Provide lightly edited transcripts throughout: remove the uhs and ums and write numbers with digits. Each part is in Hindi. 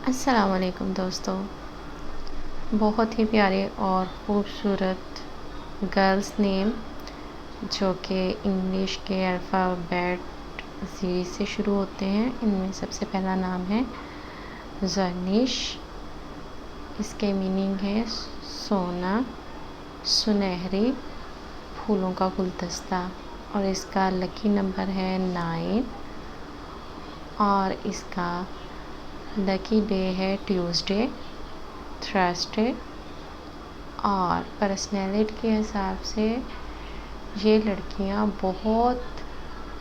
अस्सलाम वालेकुम दोस्तों, बहुत ही प्यारे और ख़ूबसूरत गर्ल्स नेम जो कि इंग्लिश के अल्फ़ाबेट ज़ी से शुरू होते हैं। इनमें सबसे पहला नाम है ज़नीश। इसके मीनिंग है सोना, सुनहरी, फूलों का गुलदस्ता। और इसका लकी नंबर है 9 और इसका लकी डे है ट्यूसडे, थर्सडे। और पर्सनैलिटी के हिसाब से ये लड़कियां बहुत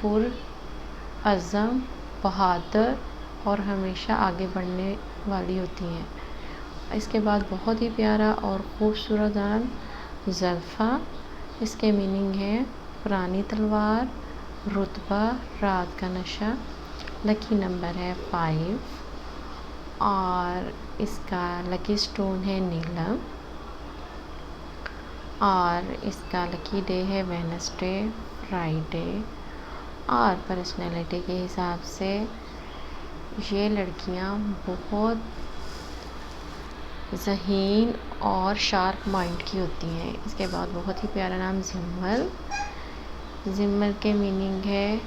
पुरअज़्म, बहादुर और हमेशा आगे बढ़ने वाली होती हैं। इसके बाद बहुत ही प्यारा और ख़ूबसूरत नाम ज़ल्फ़ा। इसके मीनिंग है पुरानी तलवार, रुतबा, रात का नशा। लकी नंबर है 5 और इसका लकी स्टोन है नीलम। और इसका लकी डे है वेडनेसडे, फ्राइडे। और पर्सनैलिटी के हिसाब से ये लड़कियां बहुत ज़हीन और शार्प माइंड की होती हैं। इसके बाद बहुत ही प्यारा नाम ज़िम्मल। ज़िम्मल के मीनिंग है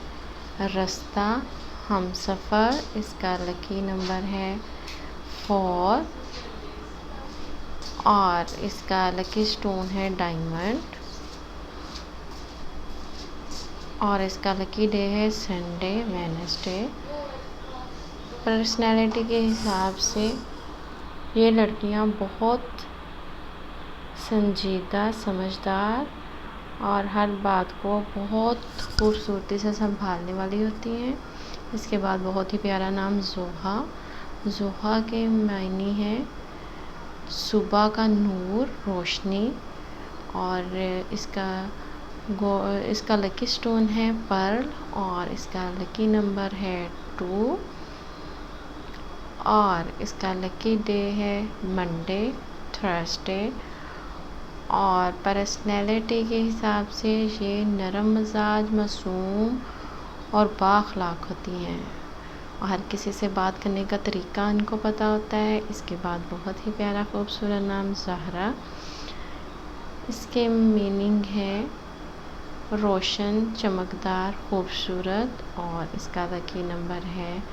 रास्ता, हमसफ़र। इसका लकी नंबर है 4 और इसका लकी स्टोन है डायमंड। और इसका लकी डे है संडे, वेडनेसडे। पर्सनैलिटी के हिसाब से ये लड़कियां बहुत संजीदा, समझदार और हर बात को बहुत खूबसूरती से संभालने वाली होती हैं। इसके बाद बहुत ही प्यारा नाम ज़ोहा। ज़ोहा के मायने हैं सुबह का नूर, रोशनी। और इसका लकी स्टोन है पर्ल और इसका लकी नंबर है 2 और इसका लकी डे है मंडे, थर्सडे। और पर्सनैलिटी के हिसाब से ये नरम मिजाज, मासूम और बाअखलाक होती हैं और हर किसी से बात करने का तरीका इनको पता होता है। इसके बाद बहुत ही प्यारा खूबसूरत नाम ज़हरा। इसके मीनिंग है रोशन, चमकदार, खूबसूरत। और इसका लकी नंबर है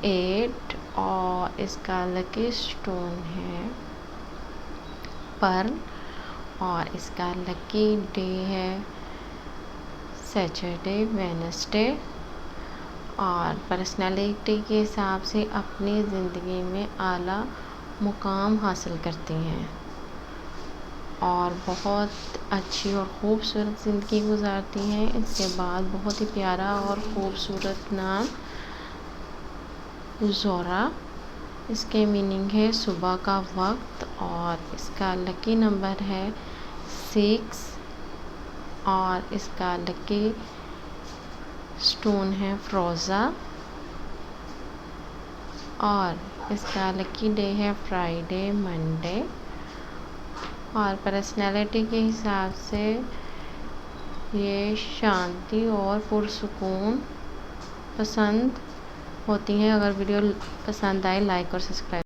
8 और इसका लकी स्टोन है पर्ल। और इसका लकी डे है सैटरडे, वेडनेसडे। और पर्सनैलिटी के हिसाब से अपनी ज़िंदगी में आला मुकाम हासिल करती हैं और बहुत अच्छी और ख़ूबसूरत ज़िंदगी गुजारती हैं। इसके बाद बहुत ही प्यारा और ख़ूबसूरत नाम ज़ोरा। इसके मीनिंग है सुबह का वक्त और इसका लकी नंबर है 6 और इसका लकी स्टोन है फ़िरोज़ा। और इसका लकी डे है फ्राइडे, मंडे। और पर्सनैलिटी के हिसाब से ये शांति और पुरसुकून पसंद होती हैं। अगर वीडियो पसंद आए लाइक और सब्सक्राइब